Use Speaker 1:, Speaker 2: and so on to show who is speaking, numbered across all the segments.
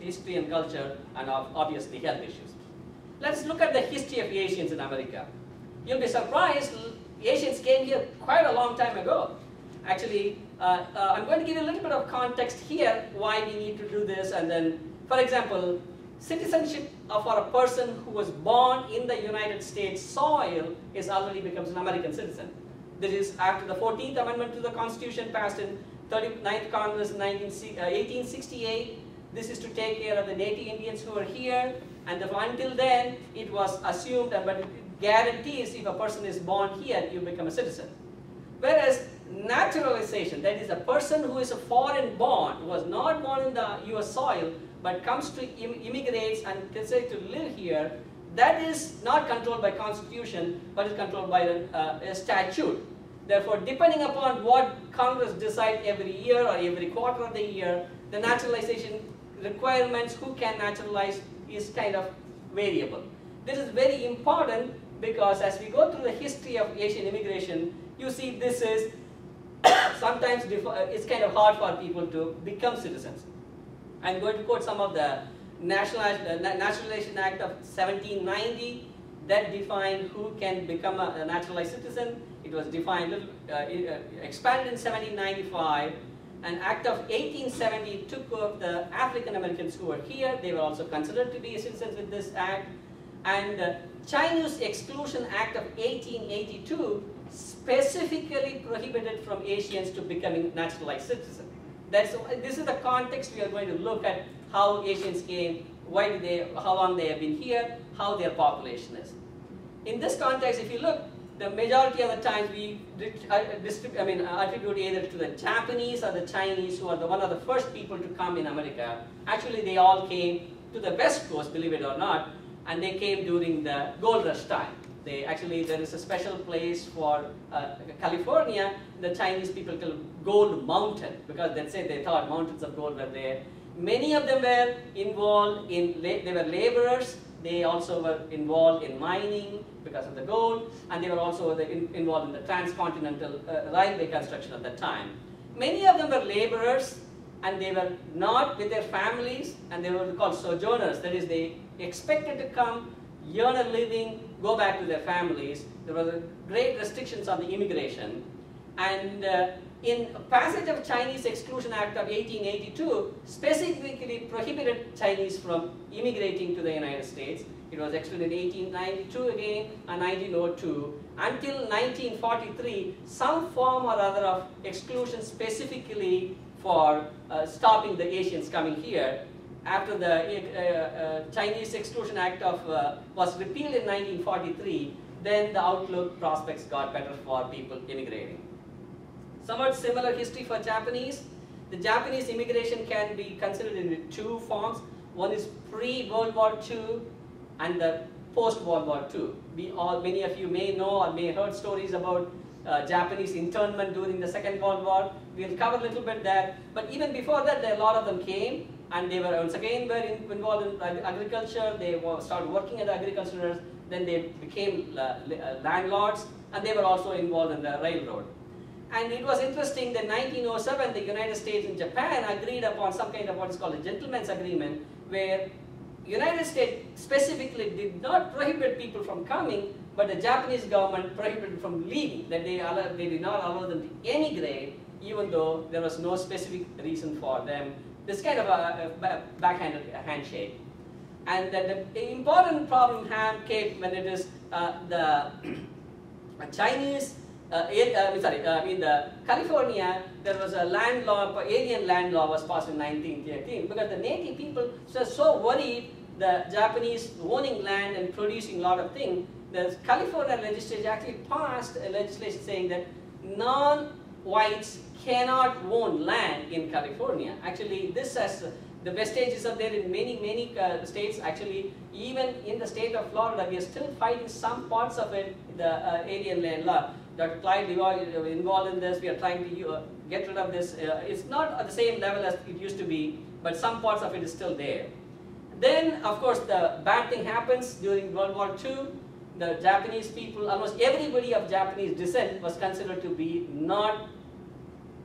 Speaker 1: history and culture, and obviously health issues. Let's look at the history of Asians in America. You'll be surprised, Asians came here quite a long time ago. Actually, I'm going to give you a little bit of context here why we need to do this, and then, for example, citizenship for a person who was born in the United States soil is already becomes an American citizen. This is after the 14th Amendment to the Constitution passed in 39th Congress in 1868. This is to take care of the Native Indians who are here, and until then it was assumed, but it guarantees if a person is born here, you become a citizen. Whereas naturalization, that is a person who is a foreign born, who was not born in the US soil, but comes to immigrates and decides to live here, that is not controlled by Constitution, but is controlled by a statute. Therefore, depending upon what Congress decides every year or every quarter of the year, the naturalization requirements, who can naturalize, is kind of variable. This is very important because as we go through the history of Asian immigration, you see this is sometimes it's kind of hard for people to become citizens. I'm going to quote some of the Naturalization Act of 1790 that defined who can become a naturalized citizen. It was defined, expanded in 1795. An Act of 1870 took off the African Americans who were here. They were also considered to be citizens with this act. And Chinese Exclusion Act of 1882 specifically prohibited from Asians to becoming naturalized citizens. This is the context we are going to look at how Asians came, how long they have been here, how their population is. In this context, if you look, the majority of the times we attribute either to the Japanese or the Chinese, who are one of the first people to come in America. Actually, they all came to the West Coast, believe it or not, and they came during the gold rush time. There is a special place for California. The Chinese people call Gold Mountain because they thought mountains of gold were there. Many of them were involved in, they were laborers. They also were involved in mining because of the gold, and they were also involved in the transcontinental railway construction at that time. Many of them were laborers, and they were not with their families, and they were called sojourners. That is, they expected to come, earn a living, go back to their families. There were great restrictions on the immigration. And in passage of Chinese Exclusion Act of 1882, specifically prohibited Chinese from immigrating to the United States. It was extended in 1892 again and 1902. Until 1943, some form or other of exclusion specifically for stopping the Asians coming here. After the Chinese Exclusion Act was repealed in 1943, then the outlook prospects got better for people immigrating. Somewhat similar history for Japanese. The Japanese immigration can be considered in two forms. One is pre-World War II and the post-World War II. Many of you may know or may have heard stories about Japanese internment during the Second World War. We'll cover a little bit that. But even before that, a lot of them came, and they were once again involved in agriculture. They started working as agriculturers. Then they became landlords, and they were also involved in the railroad. And it was interesting that in 1907, the United States and Japan agreed upon some kind of what is called a gentleman's agreement, where United States specifically did not prohibit people from coming, but the Japanese government prohibited from leaving, that they did not allow them to emigrate, even though there was no specific reason for them. This kind of a backhanded handshake. And that the important problem came when it is the Chinese, in California, there was a land law, alien land law was passed in 1913, because the native people were so worried the Japanese owning land and producing a lot of things. The California legislature actually passed a legislation saying that non-whites cannot own land in California. Actually, this has the vestiges are there in many states. Actually, even in the state of Florida, we are still fighting some parts of it, the alien land law. Dr. Clyde is involved in this. We are trying to get rid of this. It's not at the same level as it used to be, but some parts of it is still there. Then, of course, the bad thing happens during World War II. The Japanese people, almost everybody of Japanese descent was considered to be not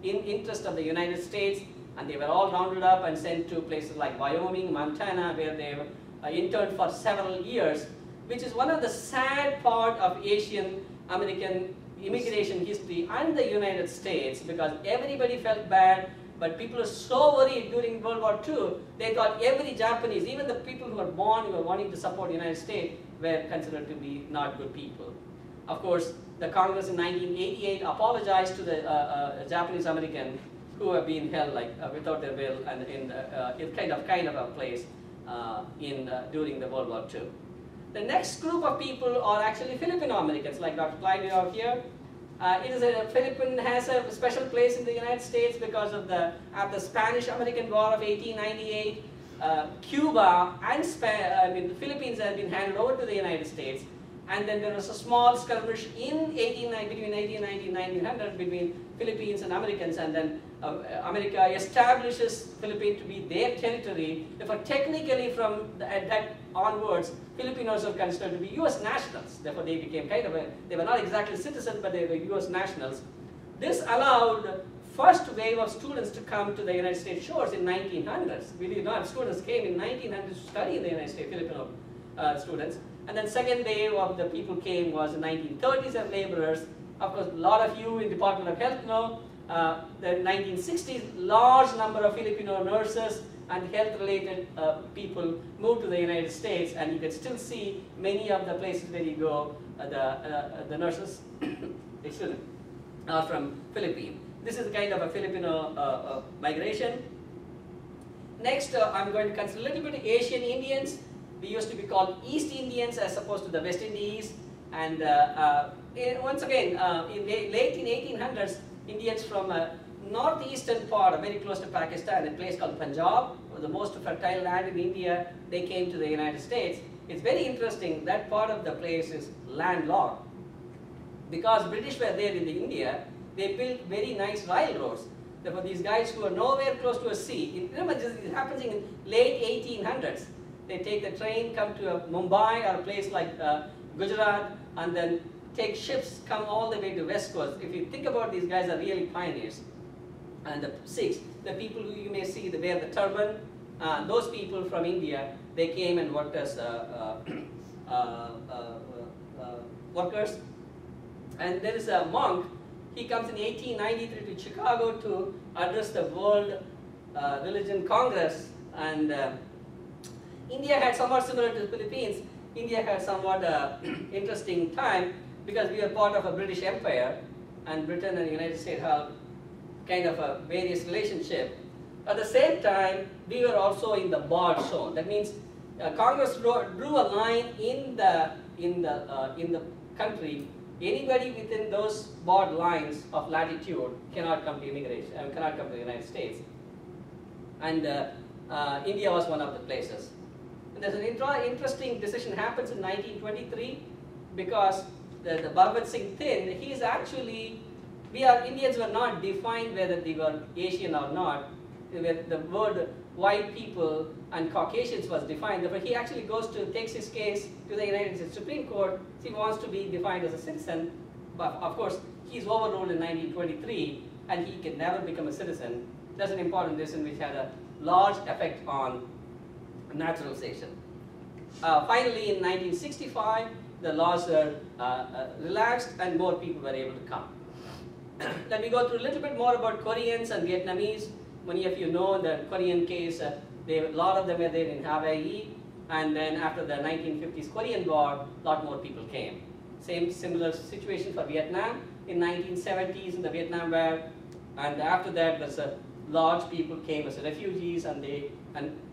Speaker 1: in interest of the United States. And they were all rounded up and sent to places like Wyoming, Montana, where they interned for several years, which is one of the sad part of Asian American immigration history and the United States, because everybody felt bad, but people were so worried during World War II, they thought every Japanese, even the people who were born, who were wanting to support the United States, were considered to be not good people. Of course, the Congress in 1988 apologized to the Japanese American who have been held like without their will and in kind of a place during the World War II. The next group of people are actually Filipino Americans, like Dr. Clyde out here. Philippines has a special place in the United States because of after the Spanish-American War of 1898, Cuba and the Philippines have been handed over to the United States. And then there was a small skirmish between 1890 and 1900 between Philippines and Americans, and then America establishes Philippines to be their territory. Therefore, technically from that onwards, Filipinos are considered to be U.S. nationals. Therefore, they became they were not exactly citizens, but they were U.S. nationals. This allowed first wave of students to come to the United States shores in 1900s. Believe it or not, students came in 1900s to study in the United States, Filipino students. And then second wave of the people came was in 1930s as laborers. Of course, a lot of you in Department of Health know the 1960s, large number of Filipino nurses and health-related people moved to the United States, and you can still see many of the places where you go, the nurses are from Philippines. This is kind of a Filipino migration. Next, I'm going to consider a little bit of Asian Indians. We used to be called East Indians as opposed to the West Indies. And once again, in the late 1800s, Indians from a northeastern part, very close to Pakistan, a place called Punjab, the most fertile land in India, they came to the United States. It's very interesting, that part of the place is landlocked. Because British were there in India, they built very nice railroads. Therefore, these guys who are nowhere close to a sea, remember this is happening in late 1800s. They take the train, come to Mumbai or a place like Gujarat, and then take ships, come all the way to West Coast. If you think about these guys are really pioneers. And the Sikhs, the people who you may see, they wear the turban, those people from India, they came and worked as workers. And there is a monk, he comes in 1893 to Chicago to address the World Religion Congress. And India had somewhat similar to the Philippines. India had somewhat interesting time because we were part of a British Empire, and Britain and the United States have kind of a various relationship. At the same time, we were also in the barred zone. That means Congress drew a line in the country. Anybody within those barred lines of latitude cannot come to immigration, cannot come to the United States. And India was one of the places. And there's an interesting decision happens in 1923 because the Bhagat Singh Thind, he is actually, Indians were not defined whether they were Asian or not. The word white people and Caucasians was defined. Therefore, he actually takes his case to the United States Supreme Court. He wants to be defined as a citizen, but of course, he's overruled in 1923, and he can never become a citizen. That's an important decision which had a large effect on naturalization. Finally, in 1965, the laws were relaxed and more people were able to come. Let me go through a little bit more about Koreans and Vietnamese. Many of you know the Korean case, a lot of them were there in Hawaii, and then after the 1950s Korean War, a lot more people came. Similar situation for Vietnam in 1970s in the Vietnam War, and after that there's large people came as refugees, and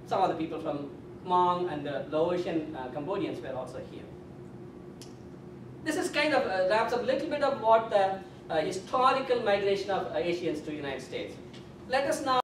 Speaker 1: some of the people from Hmong and the Laotian Cambodians were also here. This is kind of wraps up a little bit of what the historical migration of Asians to the United States. Let us now